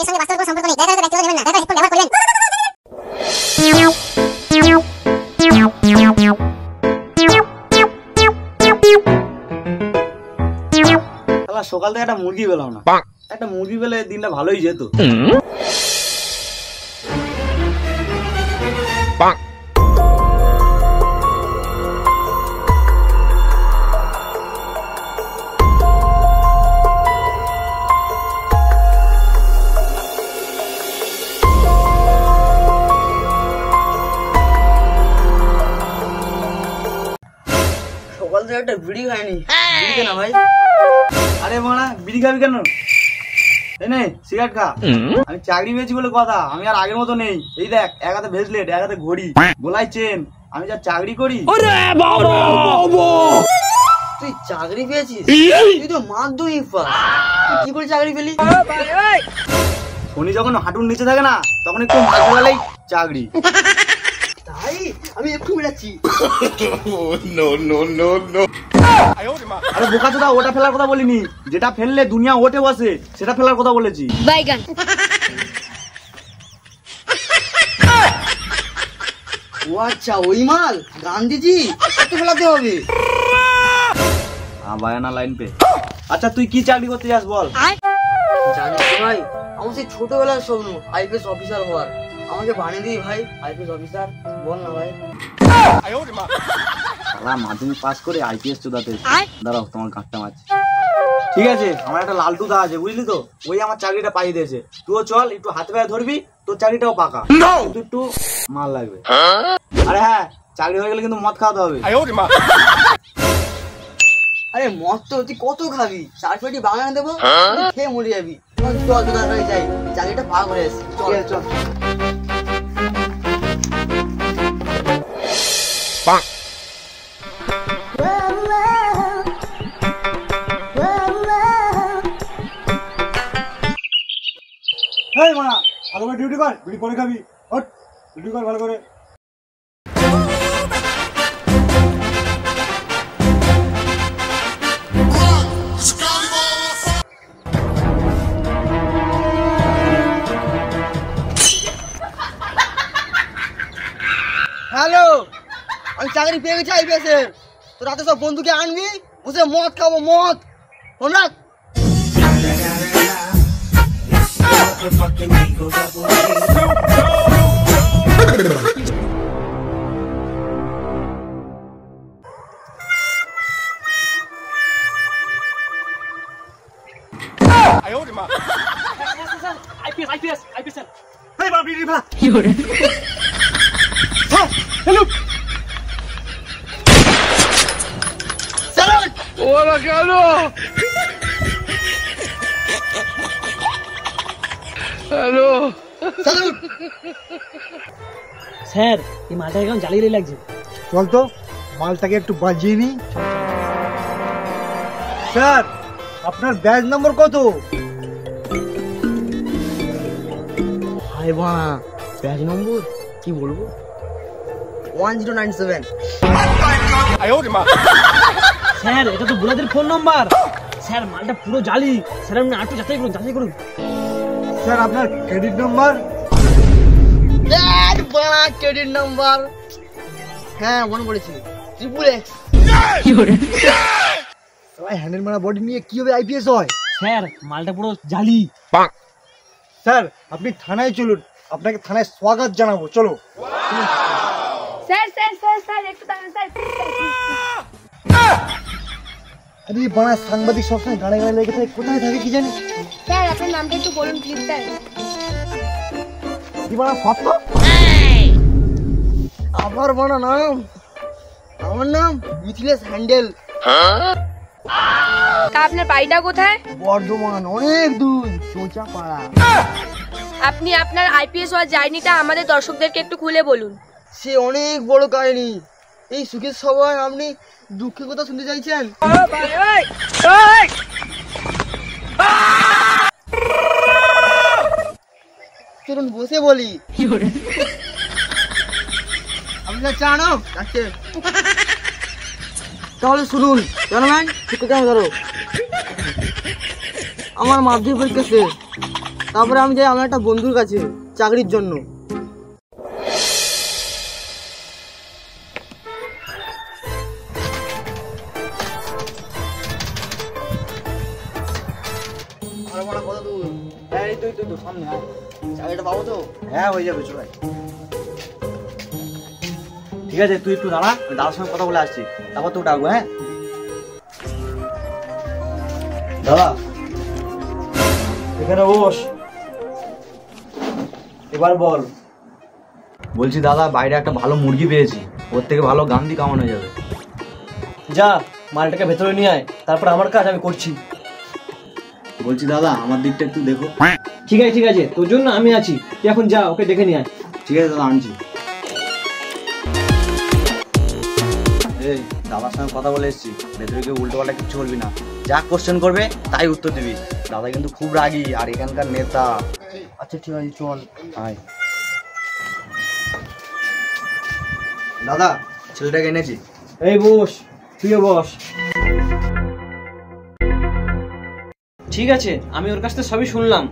এর সঙ্গে বাস্তবের কোনো সম্পর্ক নেই। দয়া করে ব্যক্তিগত নেবেন না। দয়া করে হেডফোন ব্যবহার করবেন। শালা সকাল থেকে একটা মুরগি পেলাম না। একটা মুরগি পেলে দিনটা ভালোই যেত। সকাল থেকে একটা বিড়ি খাইনি। বিড়ি কেন ভাই? আরে মানা বিড়ি খাবি কেন? এই নে সিগারেট খা। আমি চাকরি পেয়েছি বলে কথা, আমি আর আগের মতো নেই। এই দেখ, এক হাতে ব্রেসলেট, এক হাতে ঘড়ি, গলায় চেন। আমি যা চাকরি করি। তুই চাকরি পেয়েছিস? তুই তো মাধ্যমিক পাস, তুই কি করে চাকরি পেলি? শনি যখন হাঁটুর নিচে থাকে না, তখন একটু মাছ ফেলালেই চাকরি। তাই আমি একটু বেড়াচ্ছি। আরে বোকা চোদা, ওটা ফেলার কথা বলিনি। যেটা ফেললে দুনিয়া ওঠে বসে, সেটা ফেলার কথা বলেছি। বাইগান। ও আচ্ছা, ওই মাল গান্ধীজি কত ফেলাতে হবে? Bayana line pay. আচ্ছা তুই কি চাকরি করতে যাস বল? জানিস ভাই, আমার সেই ছোটবেলার স্বপ্ন আইপিএস অফিসার হওয়ার। আমাকে বানিয়ে দিই ভাই আইপিএস অফিসার, বল না ভাই। শালা মাধ্যমিক পাস করে আইপিএস চোদাতে। দাঁড়াও, তোমার গাঁটটা মারছি। ঠিক আছে, আমার একটা লালটু দা আছে, বুঝলি তো? ওই আমার চাকরিটা পাইয়ে দিয়েছে। তুইও চল, একটু হাতে পায়ে ধরবি, তোর চাকরিটাও পাকা। কিন্তু একটু মাল লাগবে। আরে হ্যাঁ, চাকরি হয়ে গেলে কিন্তু মদ খাওয়াতে হবে। আরে মদ তো তুই কত খাবি? 4 পেটি বাগানে দেবো, খেয়ে মরে যাবি। চল দোকান হয়ে যাই, চাকরিটা পাক হয়ে আসি। চল চল। এই মানা, আগে ডিউটি কর, বিড়ি পরে খাবি। ওঠ, ডিউটি কর ভালো করে। হ্যালো, আমি চাকরি পেয়ে গেছি আইপিএস এর। তো রাতে সব বন্ধুকে আনবি, বসে মদ খাবো, মদ। শোন রাখ। স্যার, এই মালটাকে কেমন জ্বালিয়ে লাগছে। চল তো মালটাকে একটু বাজিয়ে নি। স্যার, আপনার ব্যাচ নম্বর কত? হাই বা, ব্যাচ নম্বর কি বলবো? 1097। স্যার, এটা তো বুলাদের ফোন নাম্বার। স্যার, মালটা পুরো জালি। স্যার, আপনি আটু যাচাই করুন, যাচাই করুন। স্যার, আপনার ক্রেডিট নাম্বার? ক্রেডিট নাম্বার, হ্যাঁ মনে পড়েছি, XXX। সবাই হ্যান্ডেল মারা বডি নিয়ে কিভাবে আইপিএস হয়? স্যার, মালটা পুরো জালি। স্যার, আপনি থানায় চলুন, আপনাকে থানায় স্বাগত জানাবো। চলো। স্যার স্যার স্যার স্যার একটু দাঁড়ান স্যার। আরে বানা সাংবাদিক সবসময় গাড়ি গাড়ি লেগে থাকে, কোথায় থাকে কি জানি। স্যার আপনার নামটা একটু বলুন প্লিজ স্যার। কি বানা সত্য? আবার বানা নাম? আমার নাম মিথিলেশ হ্যান্ডেল। তা আপনার বাড়িটা কোথায়? বর্ধমান, অনেক দূর, সোজা পাড়া। আপনি আপনার আইপিএস হওয়ার জার্নিটা আমাদের দর্শকদেরকে একটু খুলে বলুন। সে অনেক বড় কাহিনী। এই সুখের সময় আপনি দুঃখের কথা শুনতে চাইছেন? চলুন বসে বলি। আপনার চা নাও। তাহলে শুনুন, জানবেন ঠিক কেমন ধরো। আমার মাধ্যমিক পরীক্ষা শেষ, তারপরে আমি যাই আমার একটা বন্ধুর কাছে চাকরির জন্য। চাকরিটা পাবো তো? হ্যাঁ হয়ে যাবে, চলে আয়। ঠিক আছে, তুই একটু দাঁড়া, আমি দাদার সঙ্গে কথা বলে আসছি, তারপর তোকে ডাকবো। হ্যাঁ দাদা, এখানে বস, এবার বল। বলছি দাদা, বাইরে একটা ভালো মুরগি পেয়েছি, ওর থেকে ভালো গান্ধী কামানো যাবে। যা মালটাকে ভেতরে নিয়ে আয়, তারপর আমার কাজ আমি করছি। বলছি দাদা, আমার দিকটা একটু দেখো। ঠিক আছে, তোর জন্য আমি আছি, তুই এখন যা ওকে ডেকে নিয়ে আয়। ঠিক আছে দাদা, আনছি। এই দাদার সঙ্গে কথা বলে এসছি, ভেতরে কেউ উল্টো পাল্টা কিচ্ছু বলবি না, যা কোশ্চেন করবে তাই উত্তর দিবি। দাদা কিন্তু খুব রাগী আর এখানকার নেতা। আচ্ছা ঠিক আছে, চল। আয় দাদা, ছেলেটাকে এনেছি। এই বস, তুইও বস। ঠিক আছে, আমি ওর কাছ থেকে সবই শুনলাম,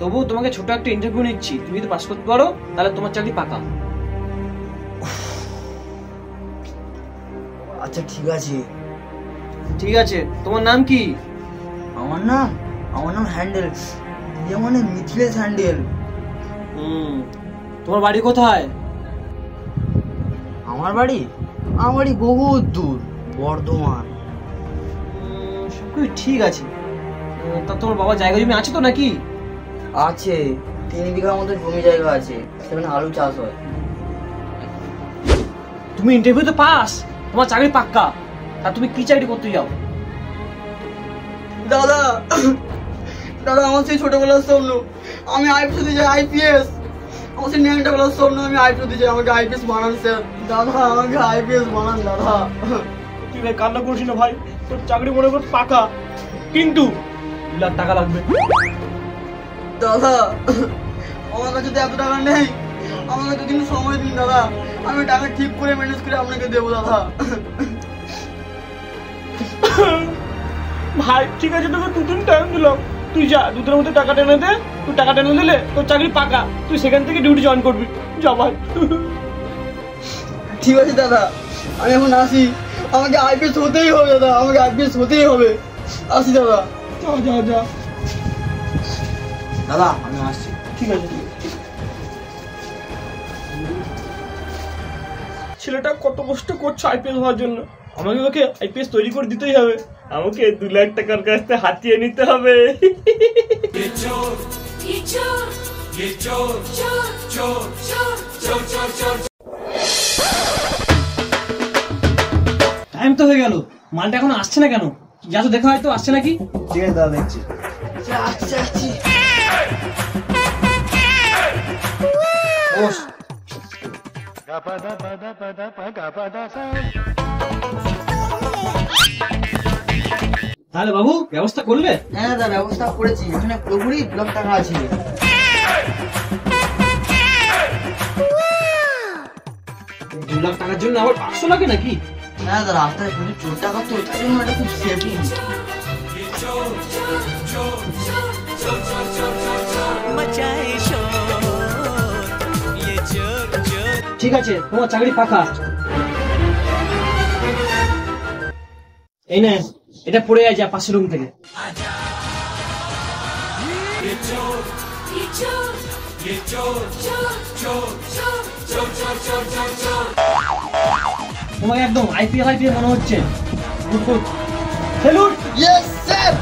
তবুও তোমাকে ছোট একটা ইন্টারভিউ নিচ্ছি, তুমি যদি পাস করতে পারো তাহলে তোমার চাকরি পাকা। আচ্ছা ঠিক আছে, তোমার নাম কি? আমার নাম হ্যান্ডেল, মানে মিথিলেশ হ্যান্ডেল। তোমার বাড়ি কোথায়? আমার বাড়ি বহুত দূর, বর্ধমান। সবকিছু ঠিক আছে, তা তোমার বাবা জায়গা জমি আছে তো নাকি? আছে, 3 বিঘার মতো জমি জায়গা আছে, সেখানে আলু চাষ হয়। তুমি ইন্টারভিউতে পাস, তোমার চাকরি পাক্কা, তা তুমি কি চাকরি করতে যাও? দাদা আমার সেই ছোটবেলার স্বপ্ন আমি আইপিএস দিতে চাই, আইপিএস। আমার সেই ন্যাংটাবেলার স্বপ্ন আমি আইপিএস দিতে চাই, আমাকে আইপিএস বানান স্যার। দাদা আমাকে আইপিএস বানান দাদা। তুই ভাই কান্না করছিস না ভাই, তোর চাকরি মনে কর পাকা, কিন্তু 2 লাখ টাকা লাগবে। দাদা আমার কাছে তো এত টাকা নেই, আমাকে 2 দিন সময় দিন দাদা, আমি টাকা ঠিক করে ম্যানেজ করে আপনাকে দেবো দাদা। ভাই ঠিক আছে, তোকে 2 দিন টাইম দিলাম, তুই যা 2 দিনের মধ্যে টাকা টেনে দে, তুই টাকা টেনে দিলে তোর চাকরি পাকা, তুই সেখান থেকে ডিউটি জয়েন করবি, যা ভাই। ঠিক আছে দাদা, আমি এখন আসি, আমাকে আইপিএস হতেই হবে দাদা, আমাকে আইপিএস হতেই হবে, আসি দাদা। যা দাদা আমি আসছি। ঠিক আছে। ছেলেটা কত কষ্ট করছে আইপিএস হওয়ার জন্য, আমাকে ওকে আইপিএস তৈরি করে দিতেই হবে, আমাকে 2 লাখ টাকার কাছ থেকে হাতিয়ে নিতে হবে। টাইম তো হয়ে গেল, মালটা এখন আসছে না কেন? যা তো দেখা হয়তো আসছে নাকি। ঠিক আছে দাদা, দেখছি। আসছি। বস। তাহলে বাবু ব্যবস্থা করলে? হ্যাঁ দাদা, ব্যবস্থা করেছি, এখানে পুরোপুরি 2 লাখ টাকা আছে। 2 লাখ টাকার জন্য আবার 500 লাগে নাকি? হ্যাঁ দাদা, রাস্তায় প্রচুর চোর টাকা তো, তার জন্য এটা খুব সেফটি। ঠিক আছে, তোমার চাকরি পাকা। এই নে, এটা পড়ে যায়, যা পাশের রুম থেকে। তোমাকে একদম আইপিএল মনে হচ্ছে। সেলুট। Yes sir.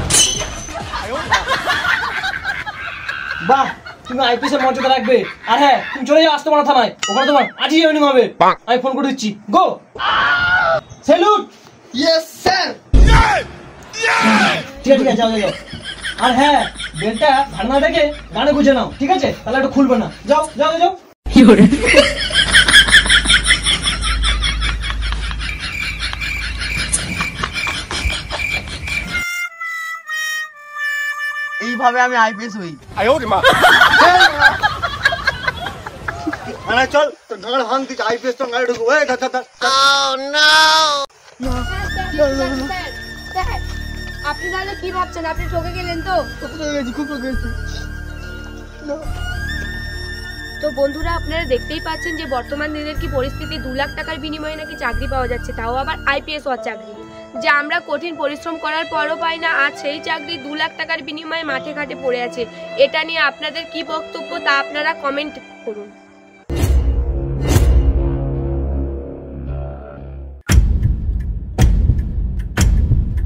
বাহ, তুমি আইপিএস এর মর্যাদা রাখবে। আর হ্যাঁ, তুমি চলে যাও আস্তে মানা থানায়, ওখানে তোমার আজই ইউনিং হবে। আমি ফোন করে দিচ্ছি, গো। সেলুট। Yes sir. ঠিক আছে, যাও। আর হ্যাঁ, বেলটা ধারণা দেখে গানে গুজে নাও, ঠিক আছে? তাহলে এটা খুলবে না। যাও। এইভাবে আমি আইপিএস হই। মানে চল, তোর গাড়ি ভাঙতি, আইপিএস তো গাড়ি ঢুকবো। আপনি তাহলে কি ভাবছেন? আপনি ঠকে গেলেন তো? খুব গেছি। তো বন্ধুরা, আপনারা দেখতেই পাচ্ছেন যে বর্তমান দিনের কি পরিস্থিতি। 2 লাখ টাকার বিনিময়ে নাকি চাকরি পাওয়া যাচ্ছে, তাও আবার আইপিএস হওয়ার চাকরি, যে আমরা কঠিন পরিশ্রম করার পরও পাই না। আর সেই চাকরি 2 লাখ টাকার বিনিময়ে মাঠে ঘাটে পড়ে আছে। এটা নিয়ে আপনাদের কি বক্তব্য তা আপনারা কমেন্ট করুন।